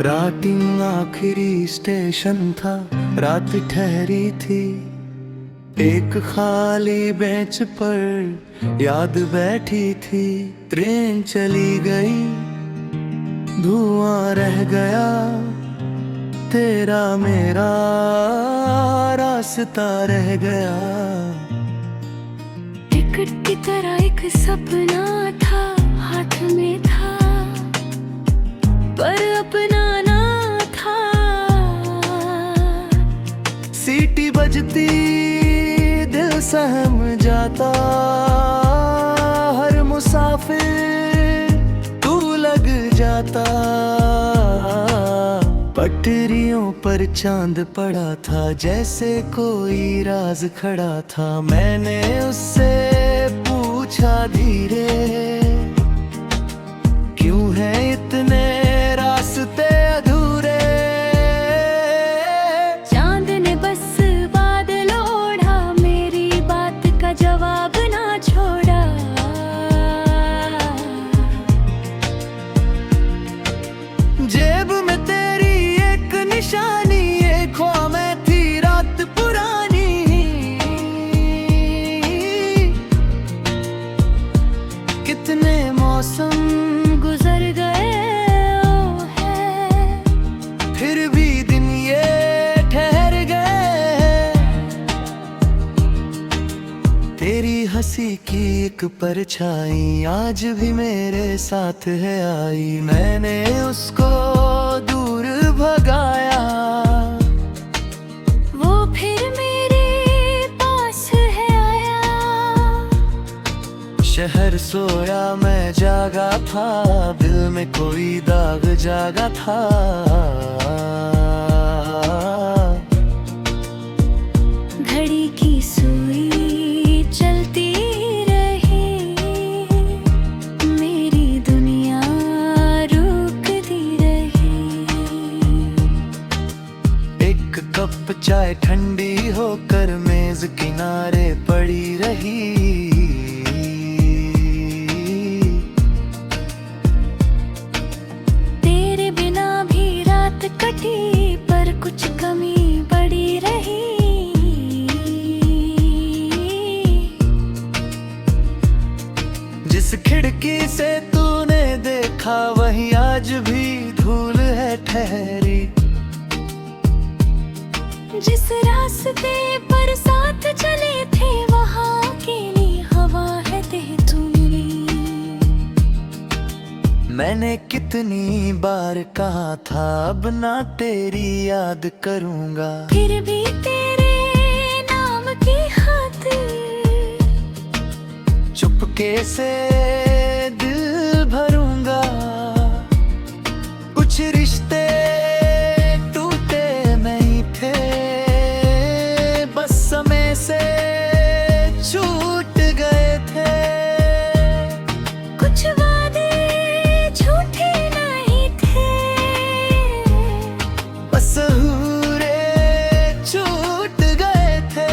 राटिंग आखिरी स्टेशन था, रात ठहरी थी। एक खाली बेंच पर याद बैठी थी। ट्रेन चली गई, धुआं रह गया, तेरा मेरा रास्ता रह गया। टिकट की तरह एक सपना था, हाथ में था पर अपना ना था। सीटी बजती दिल सहम जाता, हर मुसाफिर तू लग जाता। पटरियों पर चांद पड़ा था, जैसे कोई राज खड़ा था। मैंने उससे पूछा धीरे, क्यों है इतने रास्ते अधूरे? चांद ने बस बादल ओढ़ा, मेरी बात का जवाब ना छोड़ा। जेब में तेरी एक निशानी, ये ख्वाब में थी रात पुरानी। कितने मौसम गुजर गए ओ है, फिर भी दिन ये ठहर गए। तेरी हंसी की एक परछाई आज भी मेरे साथ है आई। मैंने उसको दूर भगाया, वो फिर मेरे पास है आया। शहर सोया मैं जागा था, दिल में कोई दाग जागा था। घड़ी की सुई चलती रही, मेरी दुनिया रुकती रही। एक कप चाय ठंडी होकर मेज किनारे पड़ी रही। तेरे बिना भी रात कटी, पर कुछ कमी पड़ी रही। जिस खिड़की से तूने देखा, वही आज भी धूल है ठहरी। जिस रास्ते पर साथ चले थे, वहाँ अकेली हवा है तेतुली। मैंने कितनी बार कहा था, अब ना तेरी याद करूंगा। फिर भी तेरे नाम की खातिर चुपके से दिल भरूंगा। कुछ रिश्ते टूटे नहीं थे, बस समय से छूट गए थे। कुछ वादे झूठे नहीं थे, बस अधूरे छूट गए थे।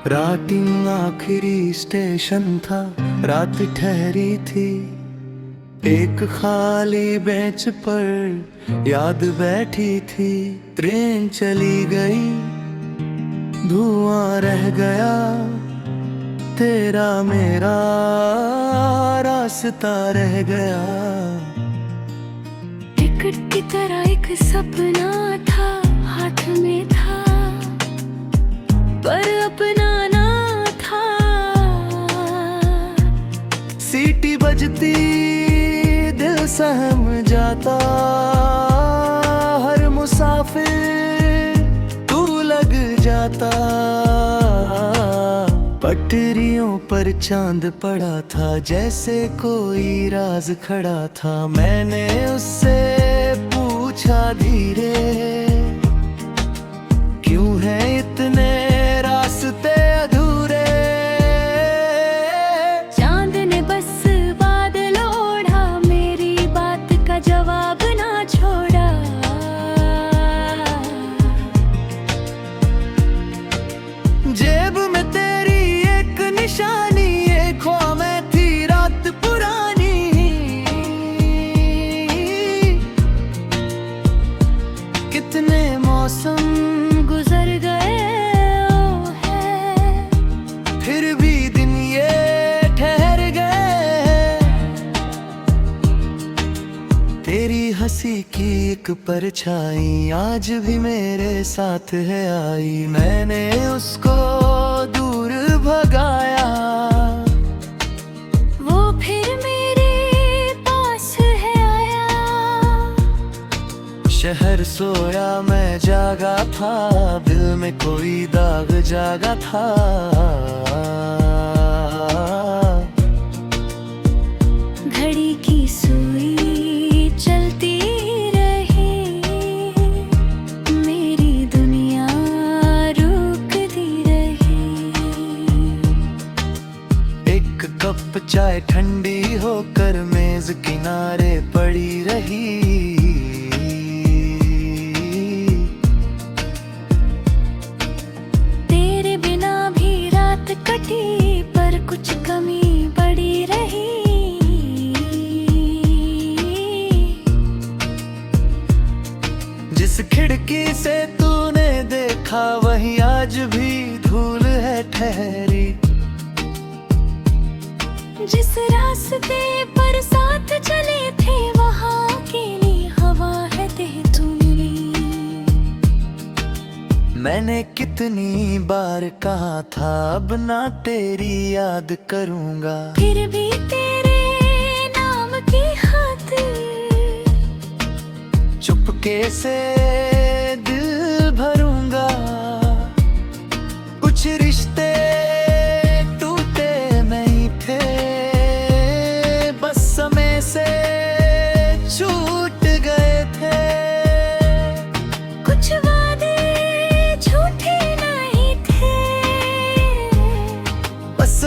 राटिंग आखिरी स्टेशन था, रात ठहरी थी। एक खाली बेंच पर याद बैठी थी। ट्रेन चली गई, धुआं रह गया, तेरा मेरा रास्ता रह गया। टिकट की तरह एक सपना था, हाथ में था पर अपना ना था। सीटी बजती दिल सहम जाता, हर मुसाफिर तू लग जाता। पटरियों पर चांद पड़ा था, जैसे कोई राज खड़ा था। मैंने उससे पूछा धीरे, क्यों है इतने रास्ते अधूरे? चांद ने बस बादल ओढ़ा, मेरी बात का जवाब ना छोड़ा। जेब में तेरी एक निशानी, ये ख्वाब में थी रात पुरानी। कितने मौसम गुजर गए ओ है, फिर भी दिन ये ठहर गए। तेरी हंसी की एक परछाई आज भी मेरे साथ है आई। मैंने उसको दूर भगाया, वो फिर मेरे पास है आया। शहर सोया मैं जागा था, दिल में कोई दाग जागा था। घड़ी की सुई चलती रही, मेरी दुनिया रुकती रही। एक कप चाय ठंडी होकर मेज किनारे पड़ी रही। तेरे बिना भी रात कटी, पर कुछ कमी पड़ी रही। जिस खिड़की से तूने देखा, वही आज भी धूल है ठहरी। जिस रास्ते पर साथ चले थे, वहाँ अकेली हवा है तेतुली। मैंने कितनी बार कहा था, अब ना तेरी याद करूंगा। फिर भी तेरे नाम की खातिर चुपके से दिल भरूंगा। कुछ रिश्ते टूटे नहीं थे, बस समय से छूट गए थे। कुछ वादे झूठे नहीं थे, बस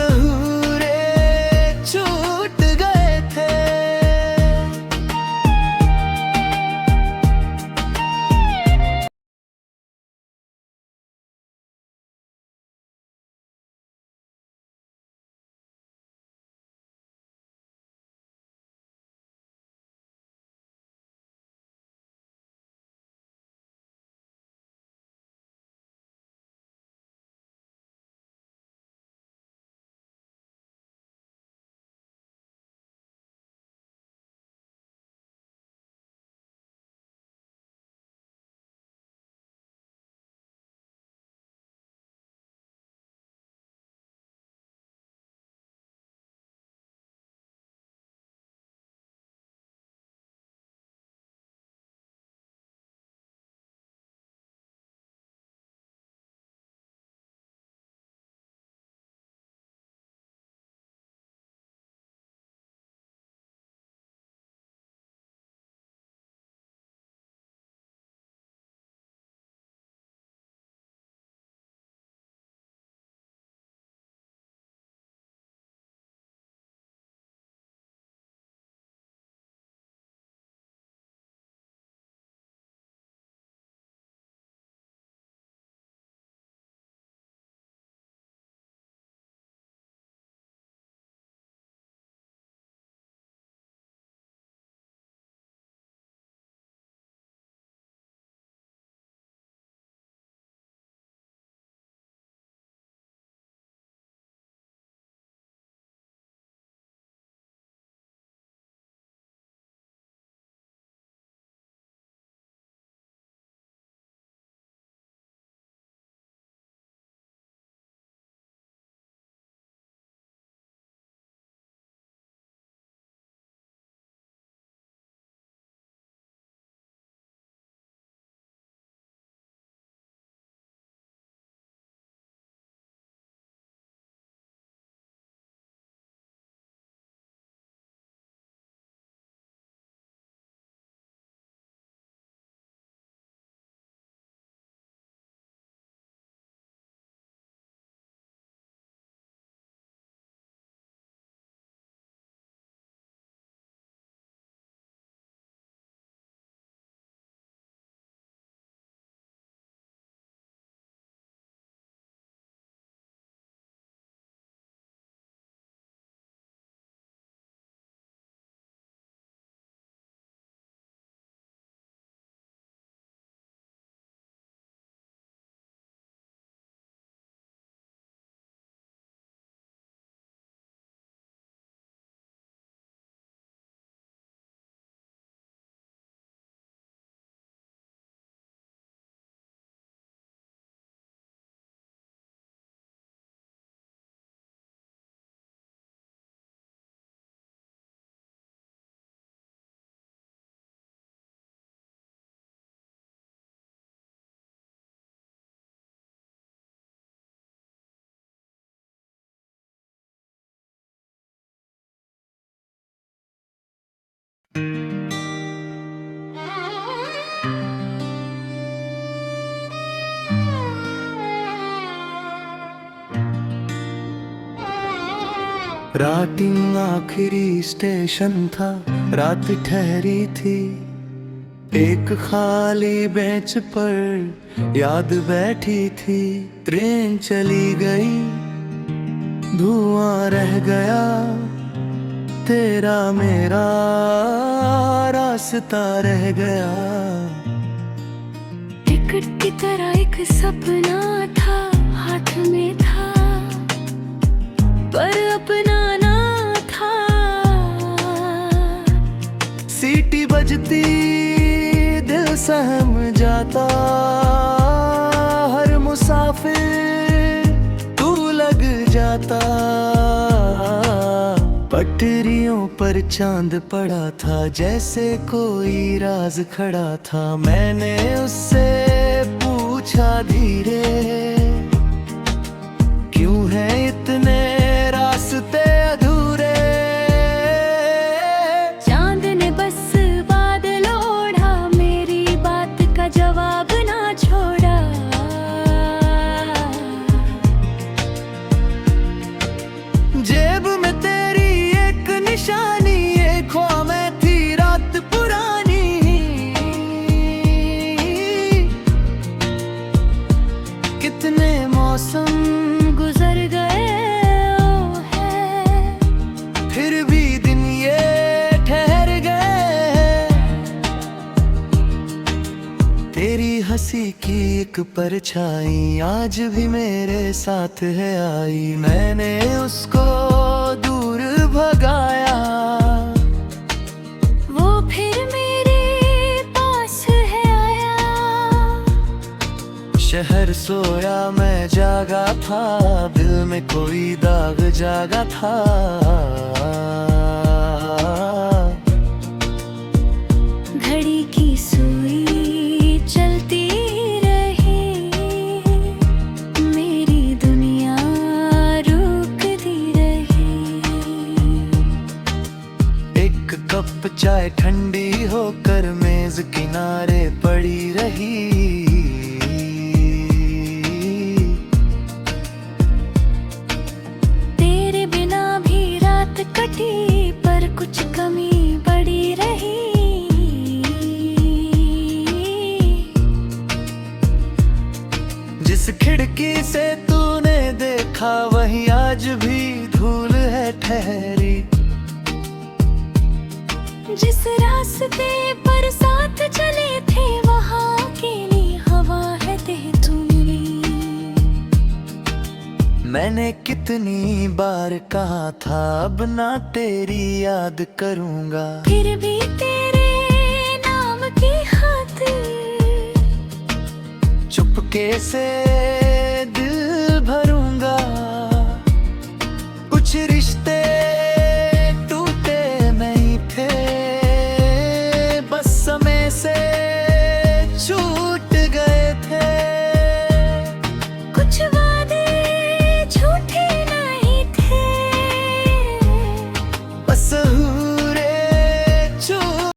राटिंग आखिरी स्टेशन था, रात ठहरी थी। एक खाली बेंच पर याद बैठी थी। ट्रेन चली गई, धुआं रह गया, तेरा मेरा रास्ता रह गया। टिकट की तरह एक सपना था, हाथ में था पर अपना ना था। सीटी बजती दिल सहम जाता, हर मुसाफिर तू लग जाता। पटरियों पर चांद पड़ा था, जैसे कोई राज खड़ा था। मैंने उससे पूछा धीरे, क्यों है इतने रास्ते अधूरे? चांद ने बस बादल ओढ़ा, मेरी बात का जवाब ना छोड़ा। जेब में तेरी एक निशानी, ये ख्वाब में थी रात पुरानी। कितने मौसम गुजर गए ओ है, फिर भी दिन ये ठहर गए। तेरी हंसी की एक परछाई आज भी मेरे साथ है आई। मैंने उसको दूर भगाया, वो फिर मेरे पास है आया। शहर सोया मैं जागा था, दिल में कोई दाग जागा था। घड़ी की सुई चलती रही, मेरी दुनिया रुकती रही। एक कप चाय ठंडी होकर मेज किनारे पड़ी रही। तेरे बिना भी रात कटी, पर कुछ कमी पड़ी रही। जिस खिड़की से तूने देखा, वही आज भी धूल है ठहरी। जिस रास्ते पर साथ चले थे, वहाँ अकेली हवा है तेतुली। मैंने कितनी बार कहा था, अब ना तेरी याद करूंगा। फिर भी तेरे नाम की खातिर चुपके से दिल भरूंगा। कुछ रिश्ते